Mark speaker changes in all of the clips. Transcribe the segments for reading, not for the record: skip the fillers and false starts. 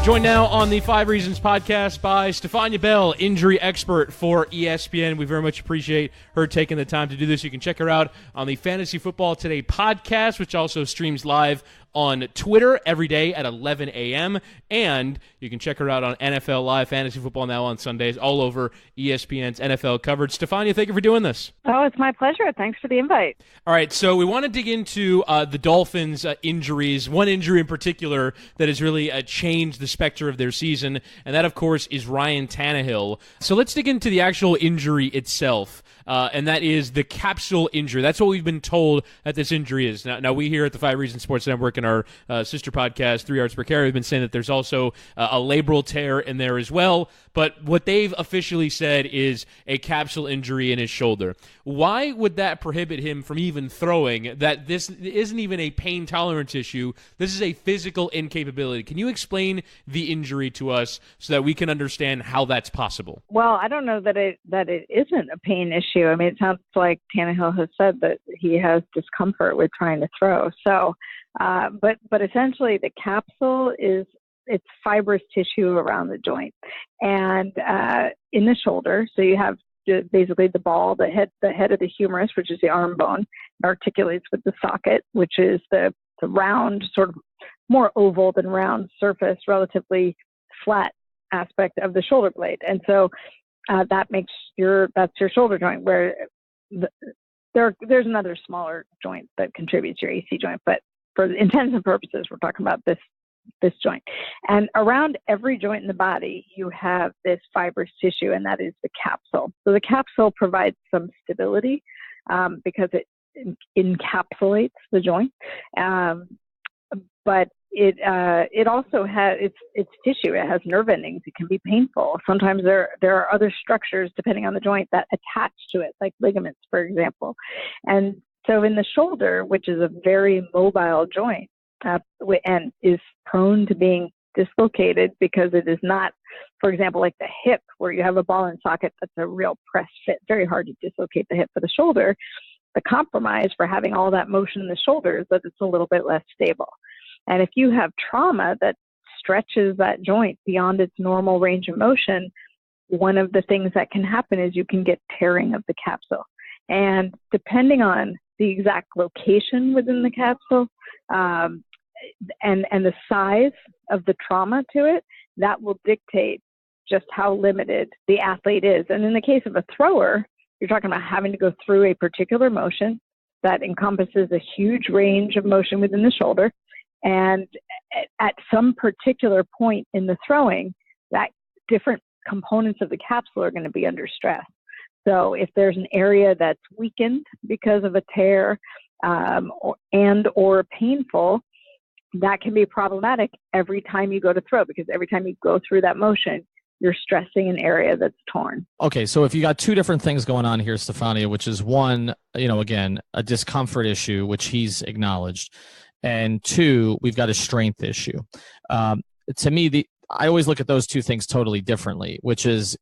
Speaker 1: Joined now on the 5 Reasons podcast by Stephania Bell, injury expert for ESPN. We very much appreciate her taking the time to do this. You can check her out on the Fantasy Football Today podcast, which also streams live on Twitter every day at 11 a.m. And you can check her out on NFL Live, Fantasy Football Now on Sundays, all over ESPN's NFL coverage. Stephania, thank you for doing this.
Speaker 2: Oh, it's my pleasure. Thanks for the invite.
Speaker 1: All right, so we want to dig into the Dolphins' injuries, one injury in particular that has really changed the specter of their season, and that, of course, is Ryan Tannehill. So let's dig into the actual injury itself. And that is the capsule injury. That's what we've been told that this injury is. Now we here at the 5 Reasons Sports Network and our sister podcast, 3 Yards Per Carry, have been saying that there's also a labral tear in there as well. But what they've officially said is a capsule injury in his shoulder. Why would that prohibit him from even throwing? That this isn't even a pain tolerance issue. This is a physical incapability. Can you explain the injury to us so that we can understand how that's possible?
Speaker 2: Well, I don't know that it isn't a pain issue. I mean, it sounds like Tannehill has said that he has discomfort with trying to throw. So, but essentially the capsule it's fibrous tissue around the joint and in the shoulder. So you have basically the ball, the head of the humerus, which is the arm bone, articulates with the socket, which is the round, sort of more oval than round surface, relatively flat aspect of the shoulder blade. And so that's your shoulder joint, where there's another smaller joint that contributes to your AC joint. But for intents and purposes, we're talking about this joint. And around every joint in the body, you have this fibrous tissue, and that is the capsule. So the capsule provides some stability because it encapsulates the joint. But it also has it's tissue. It has nerve endings. It can be painful. Sometimes there are other structures, depending on the joint, that attach to it, like ligaments, for example. And so in the shoulder, which is a very mobile joint, and is prone to being dislocated because it is not, for example, like the hip, where you have a ball and socket that's a real press fit, very hard to dislocate the hip for the shoulder. The compromise for having all that motion in the shoulder is that it's a little bit less stable. And if you have trauma that stretches that joint beyond its normal range of motion, one of the things that can happen is you can get tearing of the capsule. And depending on the exact location within the capsule, and the size of the trauma to it, that will dictate just how limited the athlete is. And in the case of a thrower, you're talking about having to go through a particular motion that encompasses a huge range of motion within the shoulder. And at some particular point in the throwing, that different components of the capsule are going to be under stress. So if there's an area that's weakened because of a tear or painful, that can be problematic every time you go to throw, because every time you go through that motion, you're stressing an area that's torn.
Speaker 3: Okay, so if you got two different things going on here, Stephania, which is one, again, a discomfort issue, which he's acknowledged, and two, we've got a strength issue. To me, I always look at those two things totally differently, which is,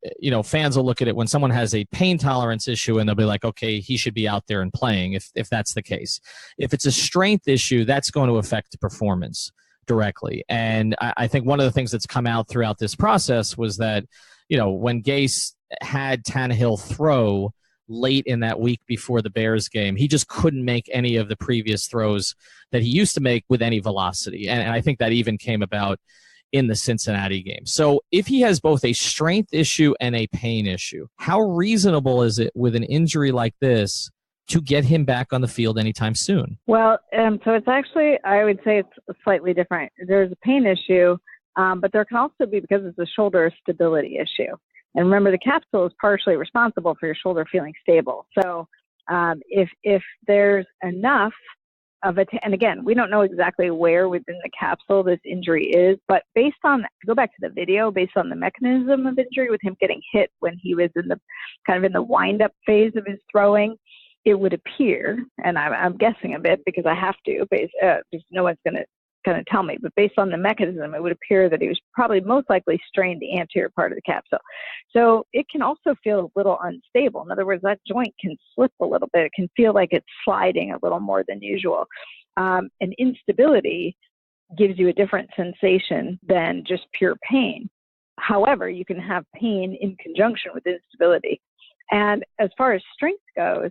Speaker 3: fans will look at it when someone has a pain tolerance issue and they'll be like, okay, he should be out there and playing if that's the case. If it's a strength issue, that's going to affect performance directly. And I think one of the things that's come out throughout this process was that, when Gase had Tannehill throw late in that week before the Bears game, he just couldn't make any of the previous throws that he used to make with any velocity. And I think that even came about in the Cincinnati game. So if he has both a strength issue and a pain issue, how reasonable is it with an injury like this to get him back on the field anytime soon?
Speaker 2: Well, so it's actually, I would say it's slightly different. There's a pain issue, but there can also be, because it's a shoulder, stability issue. And remember, the capsule is partially responsible for your shoulder feeling stable. So if there's enough of it, and again, we don't know exactly where within the capsule this injury is, but based on, go back to the video, based on the mechanism of injury with him getting hit when he was in the wind-up phase of his throwing, it would appear, and I'm guessing a bit because I have to, because no one's going to tell me, but based on the mechanism, it would appear that he was probably most likely strained the anterior part of the capsule. So it can also feel a little unstable. In other words, that joint can slip a little bit. It can feel like it's sliding a little more than usual. And instability gives you a different sensation than just pure pain. However, you can have pain in conjunction with instability. And as far as strength goes,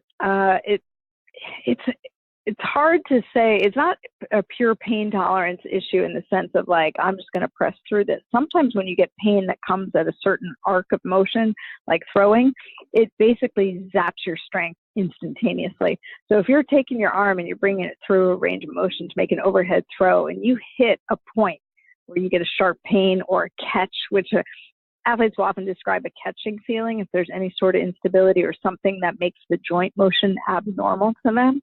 Speaker 2: it's hard to say. It's not a pure pain tolerance issue in the sense of like, I'm just going to press through this. Sometimes when you get pain that comes at a certain arc of motion, like throwing, it basically zaps your strength instantaneously. So if you're taking your arm and you're bringing it through a range of motion to make an overhead throw, and you hit a point where you get a sharp pain or a catch, which athletes will often describe a catching feeling if there's any sort of instability or something that makes the joint motion abnormal to them.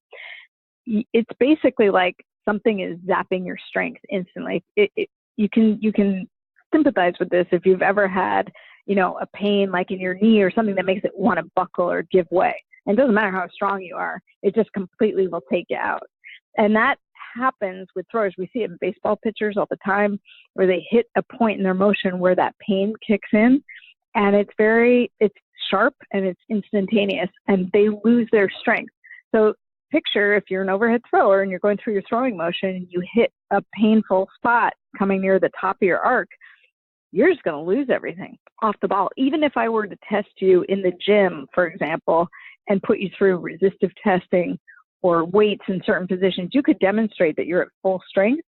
Speaker 2: It's basically like something is zapping your strength instantly. You can sympathize with this if you've ever had, a pain like in your knee or something that makes it want to buckle or give way. And it doesn't matter how strong you are, it just completely will take you out. And that happens with throwers. We see it in baseball pitchers all the time, where they hit a point in their motion where that pain kicks in, and it's sharp and it's instantaneous, and they lose their strength. So picture if you're an overhead thrower and you're going through your throwing motion and you hit a painful spot coming near the top of your arc, you're just going to lose everything off the ball. Even if I were to test you in the gym, for example, and put you through resistive testing or weights in certain positions, you could demonstrate that you're at full strength.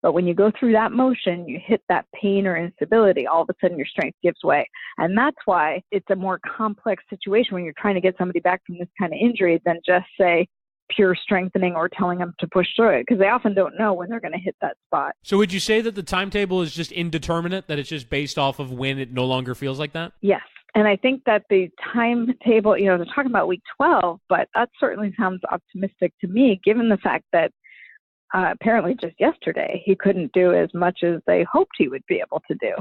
Speaker 2: But when you go through that motion, you hit that pain or instability, all of a sudden your strength gives way. And that's why it's a more complex situation when you're trying to get somebody back from this kind of injury than just say pure strengthening or telling them to push through it, because they often don't know when they're going to hit that spot.
Speaker 1: So would you say that the timetable is just indeterminate, that it's just based off of when it no longer feels like that?
Speaker 2: Yes. And I think that the timetable, they're talking about week 12, but that certainly sounds optimistic to me, given the fact that apparently just yesterday he couldn't do as much as they hoped he would be able to do.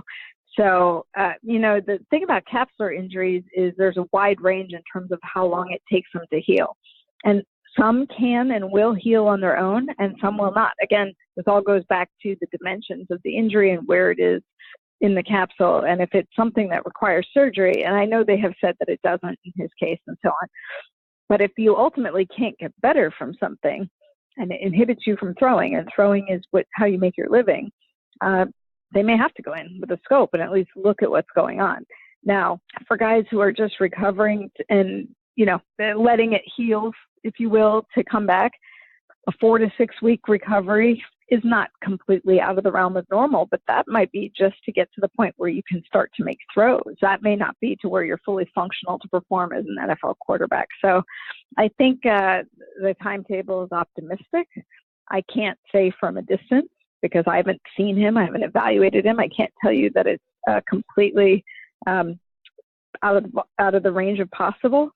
Speaker 2: So, the thing about capsular injuries is there's a wide range in terms of how long it takes them to heal. And some can and will heal on their own, and some will not. Again, this all goes back to the dimensions of the injury and where it is in the capsule, and if it's something that requires surgery, and I know they have said that it doesn't in his case and so on, but if you ultimately can't get better from something and it inhibits you from throwing, and throwing is how you make your living, they may have to go in with a scope and at least look at what's going on. Now, for guys who are just recovering and letting it heal, if you will, to come back, a 4 to 6 week recovery is not completely out of the realm of normal, but that might be just to get to the point where you can start to make throws. That may not be to where you're fully functional to perform as an NFL quarterback. So I think the timetable is optimistic. I can't say from a distance because I haven't seen him. I haven't evaluated him. I can't tell you that it's completely out of the range of possible.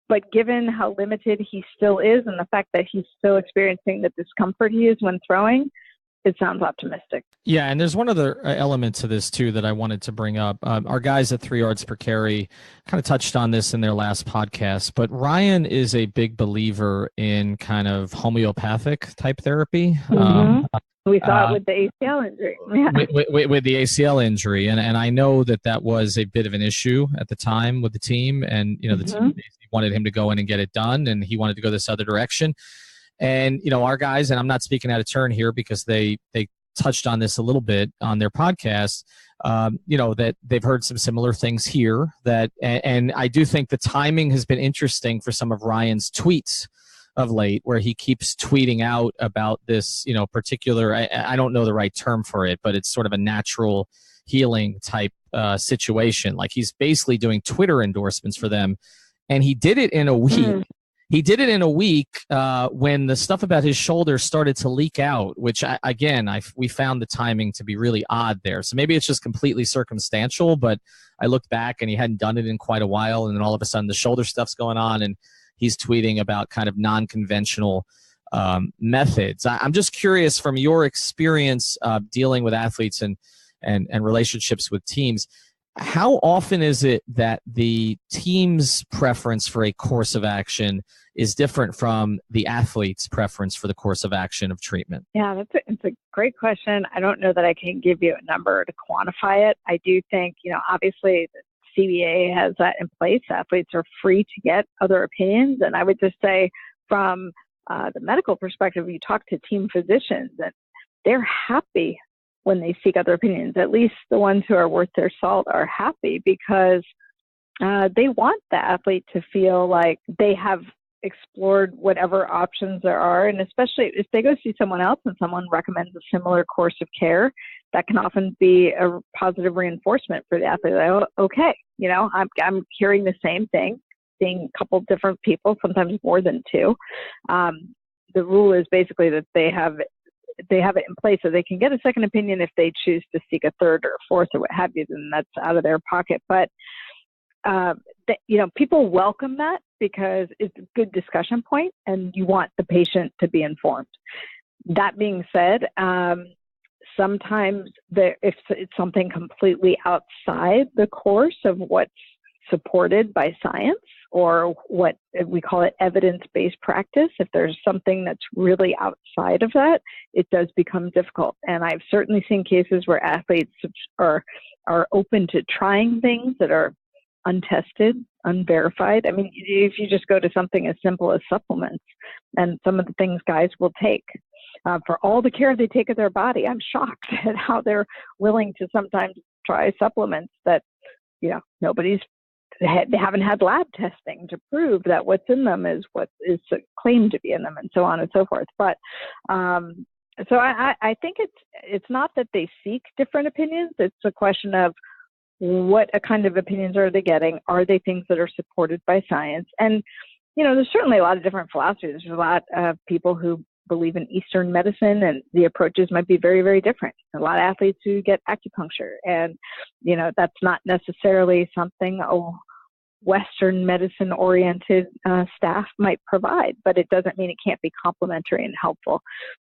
Speaker 2: But given how limited he still is and the fact that he's still experiencing the discomfort he is when throwing, it sounds optimistic.
Speaker 3: Yeah, and there's one other element to this, too, that I wanted to bring up. Our guys at 3 yards per carry kind of touched on this in their last podcast, but Ryan is a big believer in kind of homeopathic type therapy.
Speaker 2: Mm-hmm. We saw it with the ACL injury. Yeah.
Speaker 3: With the ACL injury. And I know that was a bit of an issue at the time with the team. And, the team wanted him to go in and get it done, and he wanted to go this other direction. And, our guys, and I'm not speaking out of turn here because they touched on this a little bit on their podcast, that they've heard some similar things here and I do think the timing has been interesting for some of Ryan's tweets of late, where he keeps tweeting out about this, particular, I don't know the right term for it, but it's sort of a natural healing type situation. Like he's basically doing Twitter endorsements for them. And he did it in a week. Mm. He did it in a week when the stuff about his shoulder started to leak out, which we found the timing to be really odd there. So maybe it's just completely circumstantial, but I looked back and he hadn't done it in quite a while. And then all of a sudden the shoulder stuff's going on and he's tweeting about kind of non-conventional methods. I'm just curious from your experience dealing with athletes and relationships with teams, how often is it that the team's preference for a course of action is different from the athlete's preference for the course of action of treatment?
Speaker 2: Yeah, it's a great question. I don't know that I can give you a number to quantify it. I do think, obviously the CBA has that in place. Athletes are free to get other opinions. And I would just say from the medical perspective, you talk to team physicians, and they're happy when they seek other opinions. At least the ones who are worth their salt are happy because they want the athlete to feel like they have explored whatever options there are. And especially if they go see someone else and someone recommends a similar course of care, that can often be a positive reinforcement for the athlete. Like, oh, okay, I'm hearing the same thing, seeing a couple different people, sometimes more than two. The rule is basically that they have it in place so they can get a second opinion if they choose to seek a third or a fourth or what have you, then that's out of their pocket. But people welcome that because it's a good discussion point and you want the patient to be informed. That being said, sometimes if it's something completely outside the course of what's supported by science or what we call it evidence-based practice, if there's something that's really outside of that, it does become difficult. And I've certainly seen cases where athletes are open to trying things that are untested, unverified. I mean, if you just go to something as simple as supplements and some of the things guys will take for all the care they take of their body, I'm shocked at how they're willing to sometimes try supplements that, they haven't had lab testing to prove that what's in them is what is claimed to be in them and so on and so forth. But so I think it's not that they seek different opinions. It's a question of what kind of opinions are they getting? Are they things that are supported by science? And, there's certainly a lot of different philosophies. There's a lot of people who believe in Eastern medicine and the approaches might be very, very different. A lot of athletes who get acupuncture and, that's not necessarily something Western medicine oriented staff might provide, but it doesn't mean it can't be complementary and helpful.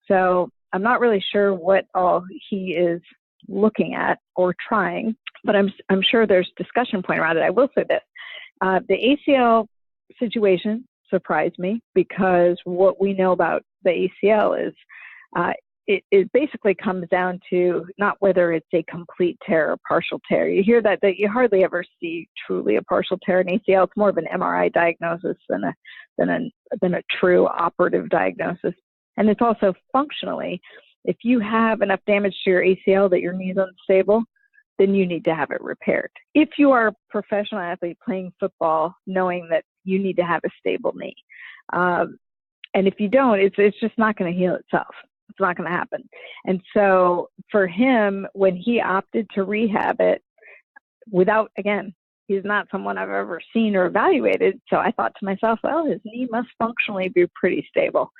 Speaker 2: So I'm not really sure what all he is looking at or trying, but I'm sure there's discussion point around it. I will say this, the ACL situation surprised me because what we know about the ACL is it basically comes down to not whether it's a complete tear or partial tear. You hear that you hardly ever see truly a partial tear in ACL. It's more of an MRI diagnosis than a true operative diagnosis. And it's also functionally, if you have enough damage to your ACL that your knee is unstable, then you need to have it repaired. If you are a professional athlete playing football, knowing that you need to have a stable knee. And if you don't, it's just not going to heal itself. It's not going to happen. And so for him, when he opted to rehab it without, again, he's not someone I've ever seen or evaluated. So I thought to myself, well, his knee must functionally be pretty stable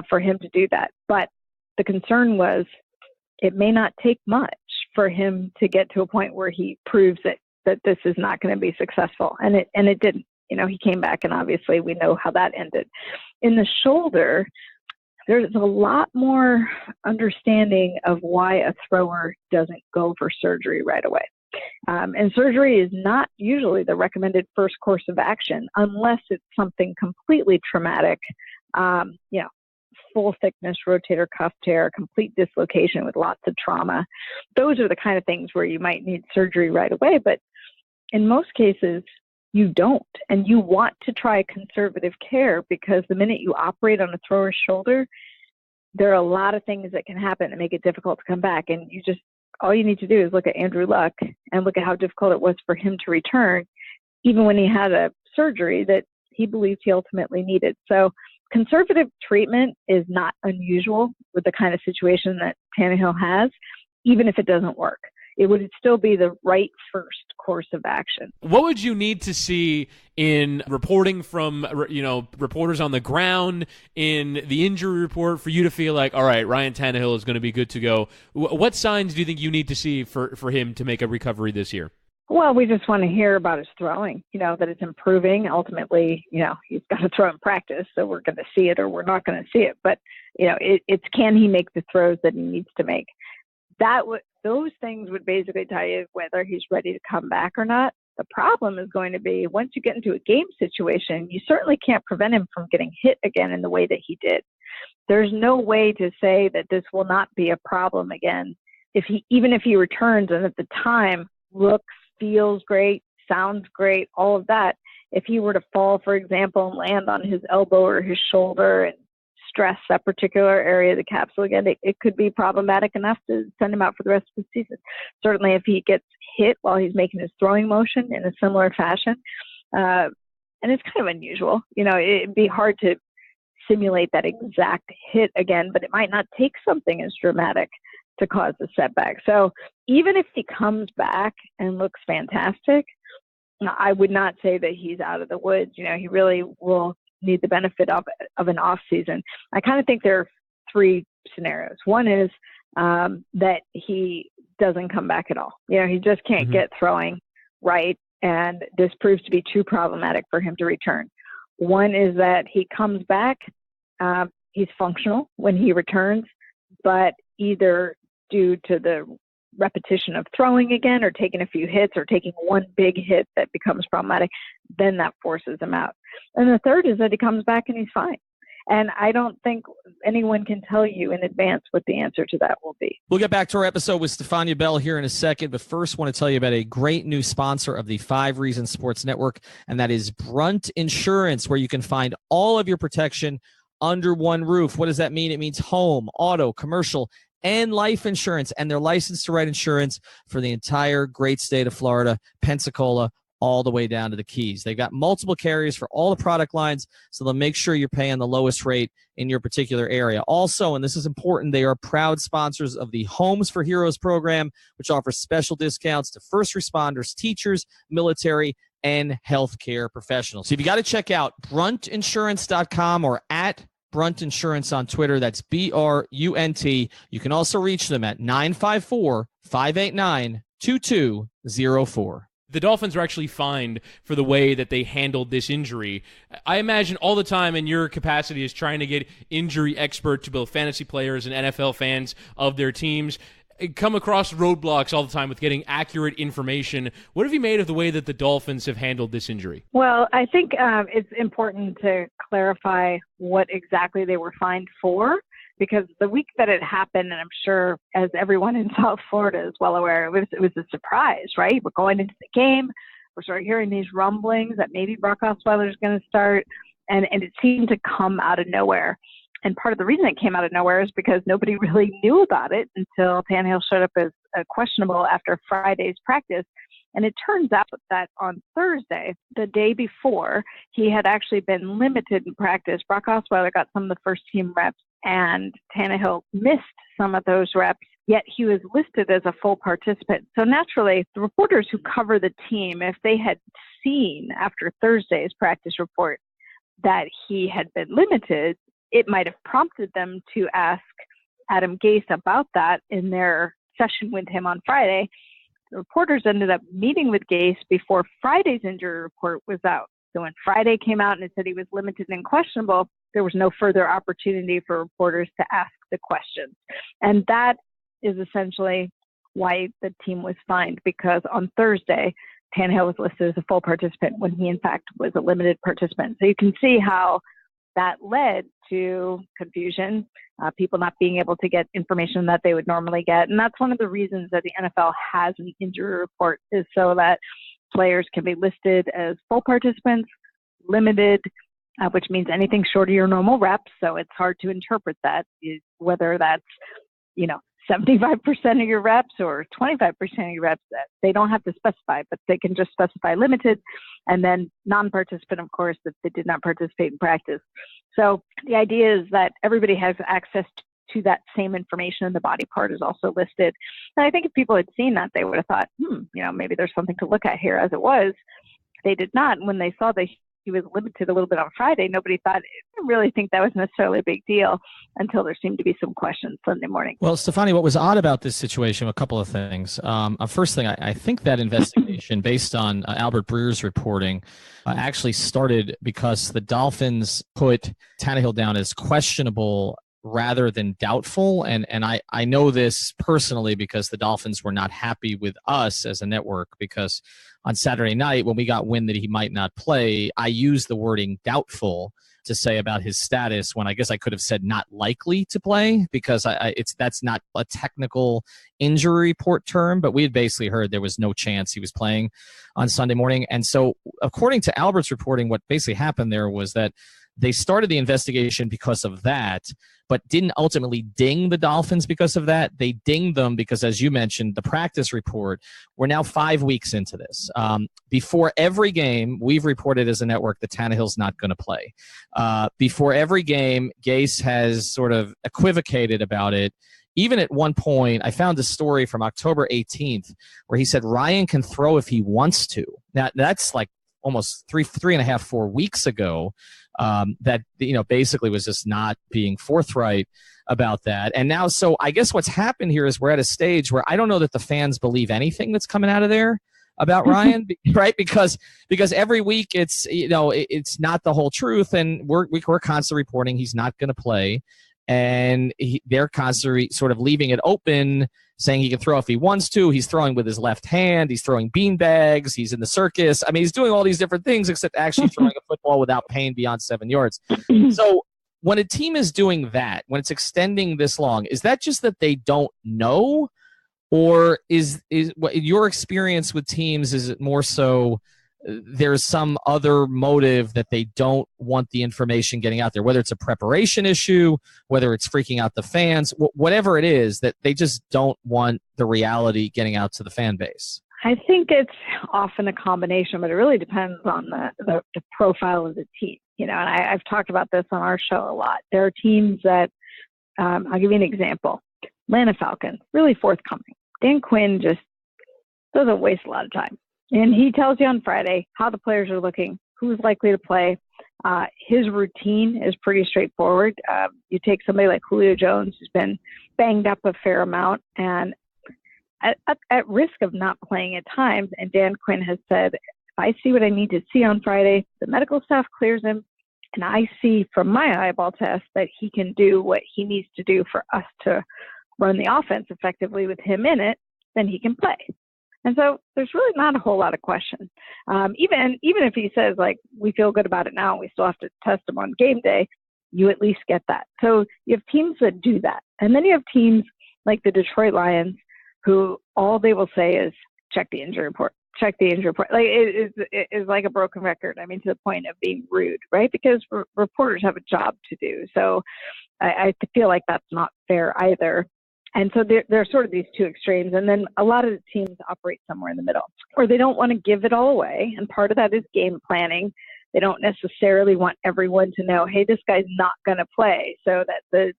Speaker 2: for him to do that. But the concern was it may not take much for him to get to a point where he proves that this is not going to be successful. And it didn't. He came back and obviously we know how that ended. In the shoulder, there's a lot more understanding of why a thrower doesn't go for surgery right away. And surgery is not usually the recommended first course of action unless it's something completely traumatic, full thickness rotator cuff tear, complete dislocation with lots of trauma. Those are the kind of things where you might need surgery right away. But in most cases, you don't. And you want to try conservative care because the minute you operate on a thrower's shoulder, there are a lot of things that can happen that make it difficult to come back. And all you need to do is look at Andrew Luck and look at how difficult it was for him to return, even when he had a surgery that he believed he ultimately needed. So conservative treatment is not unusual with the kind of situation that Tannehill has, even if it doesn't work. It would still be the right first course of action.
Speaker 1: What would you need to see in reporting from, reporters on the ground, in the injury report for you to feel like, all right, Ryan Tannehill is going to be good to go? What signs do you think you need to see for him to make a recovery this year?
Speaker 2: Well, we just want to hear about his throwing, that it's improving. Ultimately, he's got to throw in practice, so we're going to see it or we're not going to see it. But, it's can he make the throws that he needs to make? Those things would basically tell you whether he's ready to come back or not. The problem is going to be once you get into a game situation, you certainly can't prevent him from getting hit again in the way that he did. There's no way to say that this will not be a problem again. Even if he returns and at the time looks, feels great, sounds great, all of that, if he were to fall, for example, and land on his elbow or his shoulder and stress that particular area of the capsule again, it could be problematic enough to send him out for the rest of the season. Certainly if he gets hit while he's making his throwing motion in a similar fashion, and it's kind of unusual. It'd be hard to simulate that exact hit again, but it might not take something as dramatic to cause a setback. So even if he comes back and looks fantastic, I would not say that he's out of the woods. He really will need the benefit of an off season. I kind of think there are three scenarios. One is that he doesn't come back at all. He just can't get throwing right, and this proves to be too problematic for him to return. One is that he comes back, he's functional when he returns, but either due to the repetition of throwing again or taking a few hits or taking one big hit that becomes problematic, then that forces him out. And the third is that he comes back and he's fine. And I don't think anyone can tell you in advance what the answer to that will be.
Speaker 3: We'll get back to our episode with Stephania Bell here in a second, but first want to tell you about a great new sponsor of the 5 Reasons Sports Network, and that is Brunt Insurance, where you can find all of your protection under one roof. What does that mean? It means home, auto, commercial, and life insurance, and they're licensed to write insurance for the entire great state of Florida, Pensacola, all the way down to the Keys. They've got multiple carriers for all the product lines, so they'll make sure you're paying the lowest rate in your particular area. Also, and this is important, they are proud sponsors of the Homes for Heroes program, which offers special discounts to first responders, teachers, military, and healthcare professionals. So if you got to check out bruntinsurance.com or at Brunt Insurance on Twitter. That's BRUNT. You can also reach them at 954-589-2204.
Speaker 1: The Dolphins are actually fined for the way that they handled this injury. I imagine all the time in your capacity as trying to get injury expert to both fantasy players and NFL fans of their teams, come across roadblocks all the time with getting accurate information. What have you made of the way that the Dolphins have handled this injury?
Speaker 2: Well, I think it's important to clarify what exactly they were fined for, because the week that it happened, and I'm sure as everyone in South Florida is well aware, it was a surprise, right? We're going into the game, we're sort of hearing these rumblings that maybe Brock Osweiler is going to start, and it seemed to come out of nowhere. And part of the reason it came out of nowhere is because nobody really knew about it until Tannehill showed up as questionable after Friday's practice. And it turns out that on Thursday, the day before, he had actually been limited in practice. Brock Osweiler got some of the first team reps, and Tannehill missed some of those reps, yet he was listed as a full participant. So naturally, the reporters who cover the team, if they had seen after Thursday's practice report that he had been limited, it might have prompted them to ask Adam Gase about that in their session with him on Friday. The reporters ended up meeting with Gase before Friday's injury report was out. So when Friday came out and it said he was limited and questionable, there was no further opportunity for reporters to ask the questions. And that is essentially why the team was fined, because on Thursday, Tannehill was listed as a full participant when he, in fact, was a limited participant. So you can see how that led to confusion, people not being able to get information that they would normally get. And that's one of the reasons that the NFL has an injury report, is so that players can be listed as full participants, limited, which means anything short of your normal reps. So it's hard to interpret that, whether that's, 75% of your reps or 25% of your reps. They don't have to specify, but they can just specify limited, and then non-participant, of course, if they did not participate in practice. So the idea is that everybody has access to that same information, and the body part is also listed. And I think if people had seen that, they would have thought, maybe there's something to look at here. As it was, they did not. And when they saw that he was limited a little bit on Friday, nobody thought, I didn't really think that was necessarily a big deal until there seemed to be some questions Sunday morning.
Speaker 3: Well, Stephania, what was odd about this situation, a couple of things. First thing, I think that investigation based on Albert Breer's reporting actually started because the Dolphins put Tannehill down as questionable rather than doubtful. And I know this personally because the Dolphins were not happy with us as a network, because on Saturday night when we got wind that he might not play, I used the wording doubtful to say about his status when I guess I could have said not likely to play, because that's not a technical injury report term, but we had basically heard there was no chance he was playing on Sunday morning. And so according to Albert's reporting, what basically happened there was that they started the investigation because of that, but didn't ultimately ding the Dolphins because of that. They dinged them because, as you mentioned, the practice report, we're now 5 weeks into this. Before every game, we've reported as a network that Tannehill's not going to play. Before every game, Gase has sort of equivocated about it. Even at one point, I found a story from October 18th where he said Ryan can throw if he wants to. Now, that's like almost 4 weeks ago. That, basically was just not being forthright about that. And now, so I guess what's happened here is we're at a stage where I don't know that the fans believe anything that's coming out of there about Ryan, right? Because every week it's, it's not the whole truth. And we're constantly reporting he's not going to play. And they're constantly sort of leaving it open, saying he can throw if he wants to. He's throwing with his left hand. He's throwing bean bags. He's in the circus. I mean, he's doing all these different things except actually throwing a football without pain beyond 7 yards. So when a team is doing that, when it's extending this long, is that just that they don't know? Or is what your experience with teams, is it more so there's some other motive that they don't want the information getting out there, whether it's a preparation issue, whether it's freaking out the fans, whatever it is, that they just don't want the reality getting out to the fan base?
Speaker 2: I think it's often a combination, but it really depends on the profile of the team. And I've talked about this on our show a lot. There are teams that, I'll give you an example. Atlanta Falcons, really forthcoming. Dan Quinn just doesn't waste a lot of time. And he tells you on Friday how the players are looking, who's likely to play. His routine is pretty straightforward. You take somebody like Julio Jones, who's been banged up a fair amount and at risk of not playing at times. And Dan Quinn has said, if I see what I need to see on Friday, the medical staff clears him, and I see from my eyeball test that he can do what he needs to do for us to run the offense effectively with him in it, then he can play. And so there's really not a whole lot of question. Even if he says, like, we feel good about it now, we still have to test him on game day, you at least get that. So you have teams that do that. And then you have teams like the Detroit Lions, who all they will say is, check the injury report. Like, it is like a broken record. I mean, to the point of being rude, right? Because reporters have a job to do. So I feel like that's not fair either. And so there are sort of these two extremes. And then a lot of the teams operate somewhere in the middle, or they don't want to give it all away. And part of that is game planning. They don't necessarily want everyone to know, hey, this guy's not going to play, so that the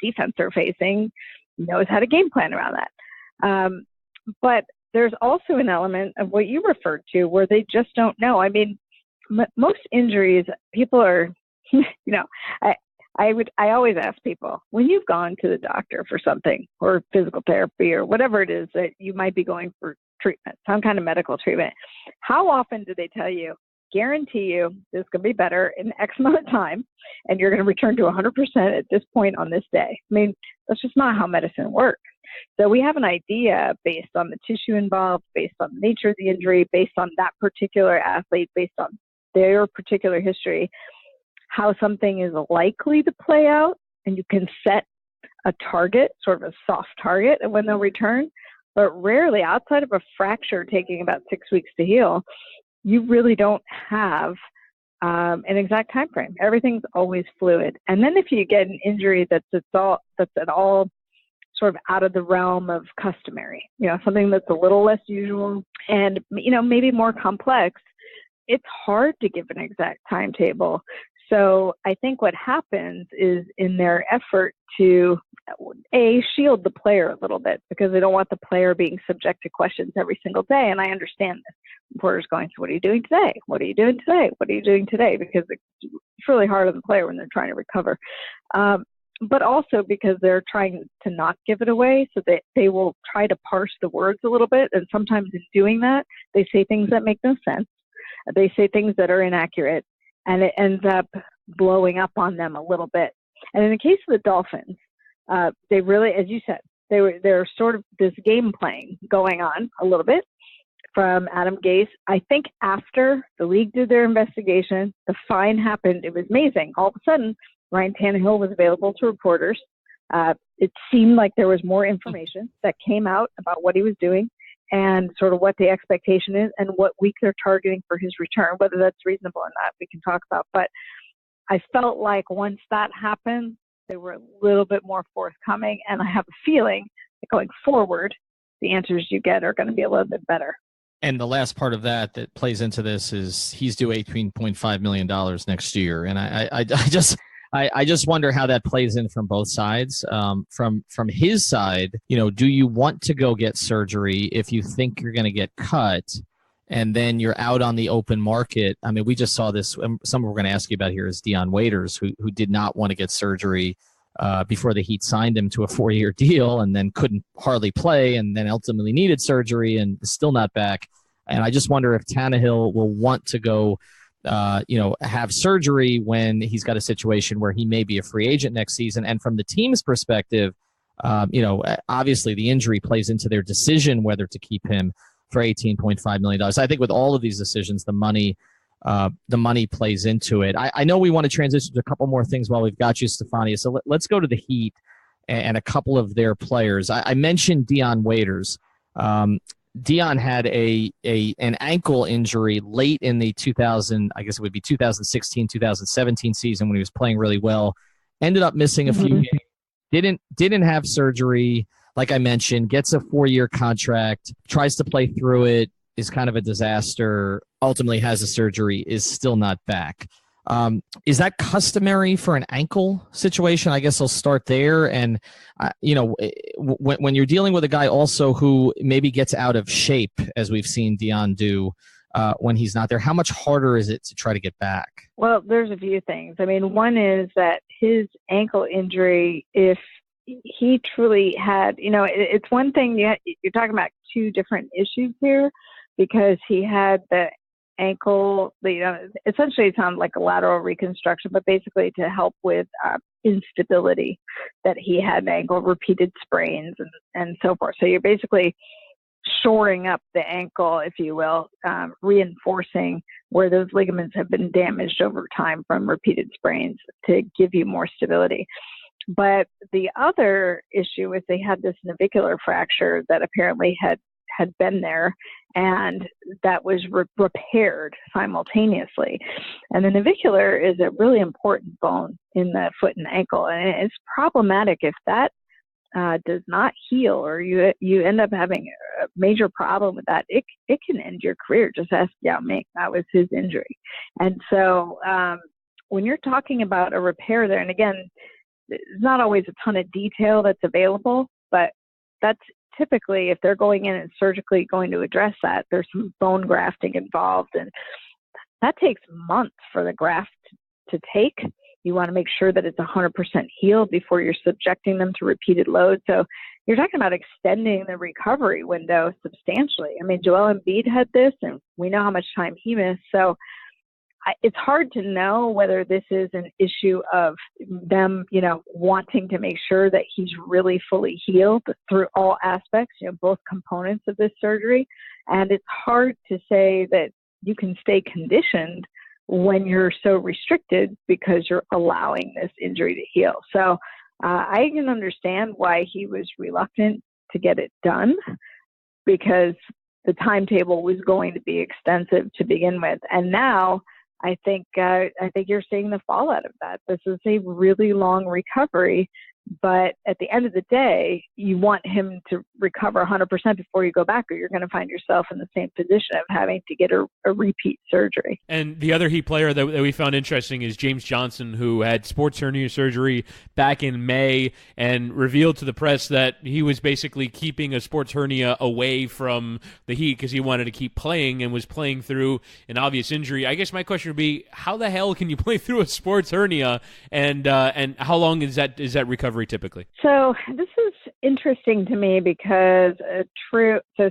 Speaker 2: defense they're facing knows how to game plan around that. But there's also an element of what you referred to where they just don't know. I mean, most injuries, people are, I always ask people, when you've gone to the doctor for something, or physical therapy, or whatever it is that you might be going for treatment, some kind of medical treatment, how often do they tell you, guarantee you this is going to be better in X amount of time, and you're going to return to 100% at this point on this day? I mean, that's just not how medicine works. So we have an idea based on the tissue involved, based on the nature of the injury, based on that particular athlete, based on their particular history, how something is likely to play out, and you can set a target, sort of a soft target, and when they'll return. But rarely, outside of a fracture taking about 6 weeks to heal, you really don't have an exact time frame. Everything's always fluid. And then if you get an injury that's at all sort of out of the realm of customary, something that's a little less usual and, maybe more complex, it's hard to give an exact timetable. So I think what happens is, in their effort to, shield the player a little bit, because they don't want the player being subject to questions every single day. And I understand this. Reporters going, so what are you doing today? What are you doing today? What are you doing today? Because it's really hard on the player when they're trying to recover. But also because they're trying to not give it away, so that they will try to parse the words a little bit. And sometimes in doing that, they say things that make no sense. They say things that are inaccurate, and it ends up blowing up on them a little bit. And in the case of the Dolphins, they really, as you said, they're sort of this game playing going on a little bit from Adam Gase. I think after the league did their investigation, the fine happened. It was amazing. All of a sudden, Ryan Tannehill was available to reporters. It seemed like there was more information that came out about what he was doing and sort of what the expectation is and what week they're targeting for his return. Whether that's reasonable or not, we can talk about. But I felt like once that happened, they were a little bit more forthcoming, and I have a feeling that going forward, the answers you get are going to be a little bit better.
Speaker 3: And the last part of that plays into this is he's due $18.5 million next year. And I just wonder how that plays in from both sides. From his side, do you want to go get surgery if you think you're going to get cut and then you're out on the open market? I mean, we just saw this. Someone we're going to ask you about here is Dion Waiters, who did not want to get surgery before the Heat signed him to a 4-year deal and then couldn't hardly play and then ultimately needed surgery and is still not back. And I just wonder if Tannehill will want to go, have surgery when he's got a situation where he may be a free agent next season. And from the team's perspective, obviously the injury plays into their decision whether to keep him for $18.5 million. I think with all of these decisions, the money plays into it. I know we want to transition to a couple more things while we've got you, Stephania. So let's go to the Heat and a couple of their players. I mentioned Dion Waiters. Dion had an ankle injury late in the 2016, 2017 season when he was playing really well. Ended up missing a few games. Didn't have surgery. Like I mentioned, gets a 4-year contract, tries to play through it, is kind of a disaster, ultimately has a surgery, is still not back. Is that customary for an ankle situation? I guess I'll start there. And, when you're dealing with a guy also who maybe gets out of shape, as we've seen Dion do when he's not there, how much harder is it to try to get back?
Speaker 2: Well, there's a few things. I mean, one is that his ankle injury, if he truly had, it's one thing, you're talking about two different issues here, because he had the ankle, essentially it sounds like a lateral reconstruction, but basically to help with instability that he had ankle, repeated sprains and so forth. So you're basically shoring up the ankle, if you will, reinforcing where those ligaments have been damaged over time from repeated sprains to give you more stability. But the other issue is they had this navicular fracture that apparently had been there, and that was repaired simultaneously. And the navicular is a really important bone in the foot and ankle, and it's problematic if that does not heal, or you end up having a major problem with that. It can end your career. Just ask Yao Ming. That was his injury. And so when you're talking about a repair there, and again, there's not always a ton of detail that's available, but that's typically, if they're going in and surgically going to address that, there's some bone grafting involved, and that takes months for the graft to take. You want to make sure that it's 100% healed before you're subjecting them to repeated loads. So you're talking about extending the recovery window substantially. I mean, Joel Embiid had this, and we know how much time he missed. So it's hard to know whether this is an issue of them, wanting to make sure that he's really fully healed through all aspects, both components of this surgery. And it's hard to say that you can stay conditioned when you're so restricted because you're allowing this injury to heal. So I can understand why he was reluctant to get it done, because the timetable was going to be extensive to begin with. And now I think you're seeing the fallout of that. This is a really long recovery, but at the end of the day, you want him to recover 100% before you go back, or you're going to find yourself in the same position of having to get a repeat surgery.
Speaker 1: And the other Heat player that we found interesting is James Johnson, who had sports hernia surgery back in May and revealed to the press that he was basically keeping a sports hernia away from the Heat because he wanted to keep playing and was playing through an obvious injury. I guess my question would be, how the hell can you play through a sports hernia, and how long is that recovery typically?
Speaker 2: So this is interesting to me because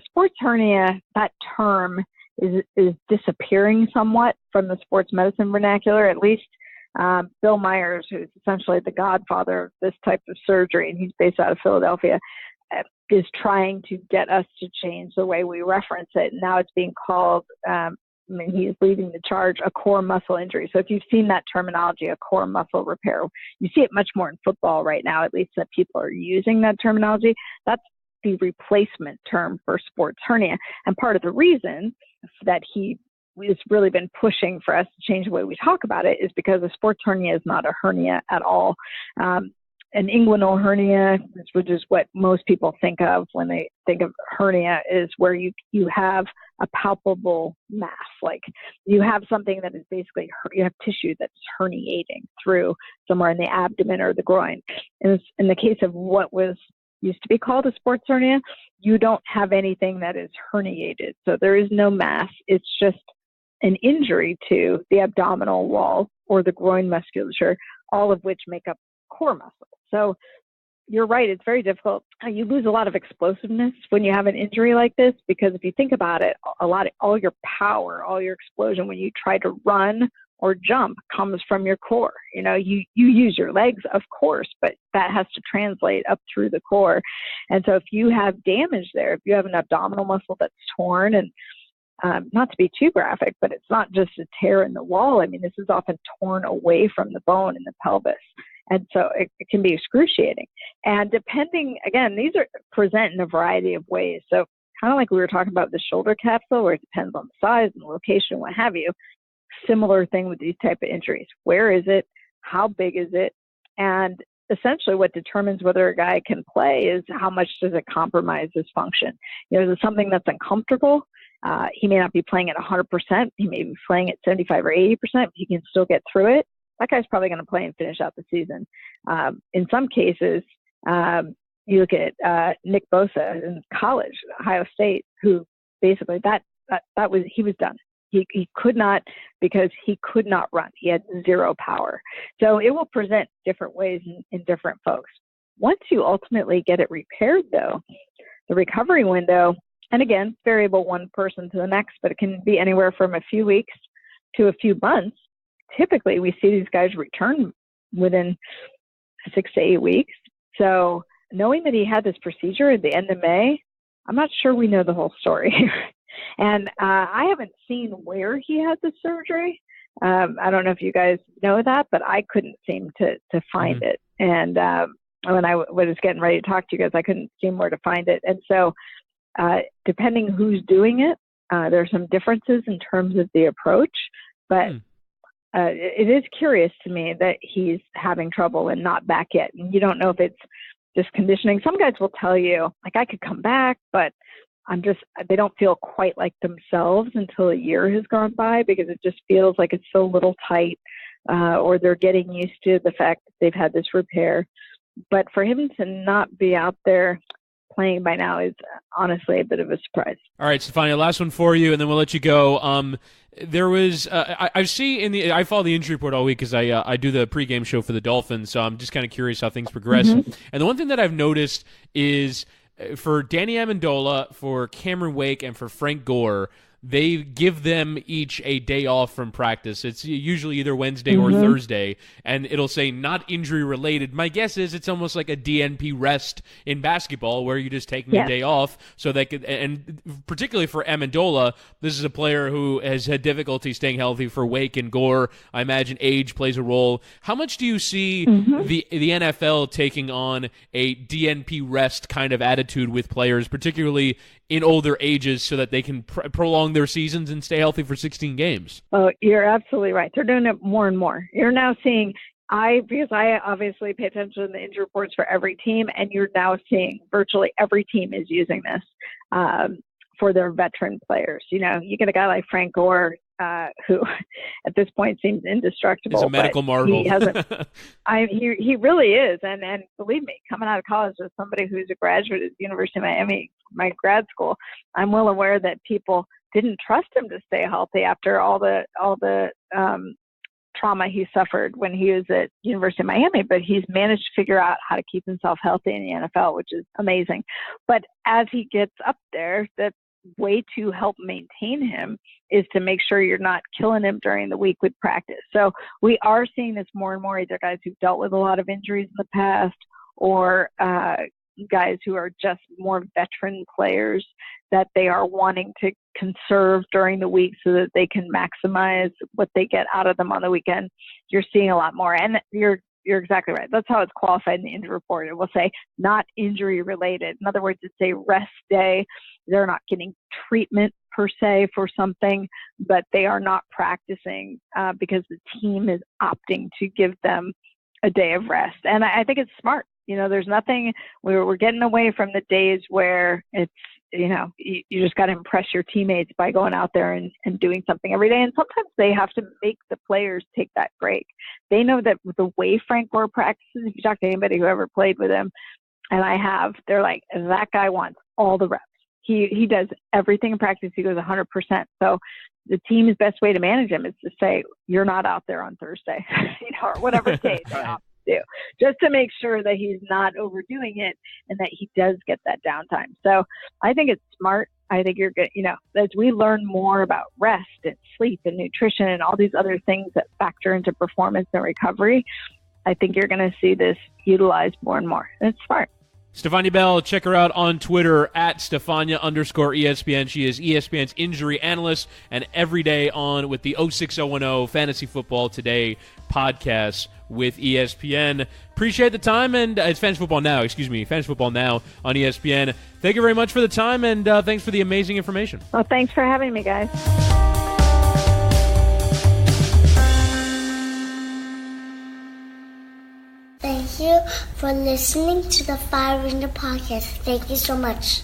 Speaker 2: sports hernia, that term is disappearing somewhat from the sports medicine vernacular. At least Bill Myers, who's essentially the godfather of this type of surgery, and he's based out of Philadelphia, is trying to get us to change the way we reference it. Now it's being called, he's leading the charge, a core muscle injury. So if you've seen that terminology, a core muscle repair, you see it much more in football right now, at least that people are using that terminology. That's the replacement term for sports hernia. And part of the reason that he has really been pushing for us to change the way we talk about it is because a sports hernia is not a hernia at all. An inguinal hernia, which is what most people think of when they think of hernia, is where you have a palpable mass. Like you have something that is basically, you have tissue that's herniating through somewhere in the abdomen or the groin. And in the case of what was used to be called a sports hernia, you don't have anything that is herniated. So there is no mass. It's just an injury to the abdominal wall or the groin musculature, all of which make up core muscle. So you're right, it's very difficult. You lose a lot of explosiveness when you have an injury like this, because if you think about it, all your power, all your explosion when you try to run or jump comes from your core. You use your legs, of course, but that has to translate up through the core. And so if you have damage there, if you have an abdominal muscle that's torn, and not to be too graphic, but it's not just a tear in the wall. I mean, this is often torn away from the bone in the pelvis. And so it can be excruciating. And depending, again, these are present in a variety of ways. So kind of like we were talking about the shoulder capsule, where it depends on the size and the location, what have you. Similar thing with these type of injuries. Where is it? How big is it? And essentially what determines whether a guy can play is how much does it compromise his function. Is it something that's uncomfortable? He may not be playing at 100%. He may be playing at 75 or 80%. But he can still get through it. That guy's probably going to play and finish out the season. In some cases, you look at Nick Bosa in college, Ohio State, who basically he was done. He could not, because he could not run. He had zero power. So it will present different ways in different folks. Once you ultimately get it repaired, though, the recovery window, and again, variable one person to the next, but it can be anywhere from a few weeks to a few months. Typically, we see these guys return within 6 to 8 weeks. So knowing that he had this procedure at the end of May, I'm not sure we know the whole story. And I haven't seen where he had the surgery. I don't know if you guys know that, but I couldn't seem to find it. And when I was getting ready to talk to you guys, I couldn't seem where to find it. And so depending who's doing it, there are some differences in terms of the approach. But it is curious to me that he's having trouble and not back yet. And you don't know if it's just conditioning. Some guys will tell you, like, I could come back, but they don't feel quite like themselves until a year has gone by, because it just feels like it's so little tight, or they're getting used to the fact that they've had this repair. But for him to not be out there playing by now is honestly a bit of a surprise.
Speaker 1: All right, Stephania, last one for you, and then we'll let you go. There was I follow the injury report all week because I do the pregame show for the Dolphins, so I'm just kind of curious how things progress. And the one thing that I've noticed is for Danny Amendola, for Cameron Wake, and for Frank Gore, they give them each a day off from practice. It's usually either Wednesday or Thursday, and it'll say not injury related. My guess is it's almost like a DNP rest in basketball, where you're just taking a day off so they could. And particularly for Amendola, this is a player who has had difficulty staying healthy. For Wake and Gore, I imagine age plays a role. How much do you see the NFL taking on a DNP rest kind of attitude with players, particularly in older ages, so that they can prolong their seasons and stay healthy for 16 games?
Speaker 2: Oh, you're absolutely right. They're doing it more and more. You're now seeing, because I obviously pay attention to the injury reports for every team, and you're now seeing virtually every team is using this for their veteran players. You get a guy like Frank Gore, who at this point seems indestructible.
Speaker 1: He's a medical marvel.
Speaker 2: He hasn't. He really is, and believe me, coming out of college as somebody who's a graduate at the University of Miami, my grad school, I'm well aware that people didn't trust him to stay healthy after all the trauma he suffered when he was at University of Miami. But he's managed to figure out how to keep himself healthy in the NFL, which is amazing. But as he gets up there, the way to help maintain him is to make sure you're not killing him during the week with practice. So we are seeing this more and more, either guys who've dealt with a lot of injuries in the past, or guys who are just more veteran players that they are wanting to conserve during the week so that they can maximize what they get out of them on the weekend. You're seeing a lot more, and you're exactly right. That's how it's qualified in the injury report. It will say not injury related. In other words, it's a rest day. They're not getting treatment per se for something, but they are not practicing because the team is opting to give them a day of rest. And I think it's smart. There's nothing, we're getting away from the days where it's, you just got to impress your teammates by going out there and doing something every day. And sometimes they have to make the players take that break. They know that with the way Frank Gore practices, if you talk to anybody who ever played with him, and they're like, that guy wants all the reps. He does everything in practice. He goes 100%. So the team's best way to manage him is to say, you're not out there on Thursday, or whatever day they opt to do, just to make sure that he's not overdoing it and that he does get that downtime. So I think it's smart. I think you're good. As we learn more about rest and sleep and nutrition and all these other things that factor into performance and recovery, I think you're going to see this utilized more and more. And it's smart.
Speaker 1: Stephania Bell, check her out on Twitter at Stephania_ESPN. She is ESPN's injury analyst and every day on with the 06010 Fantasy Football Today podcast with ESPN. Appreciate the time, and it's Fantasy Football Now on ESPN. Thank you very much for the time, and thanks for the amazing information.
Speaker 2: Well, thanks for having me, guys.
Speaker 4: Thank you for listening to the Fire Ringer podcast. Thank you so much.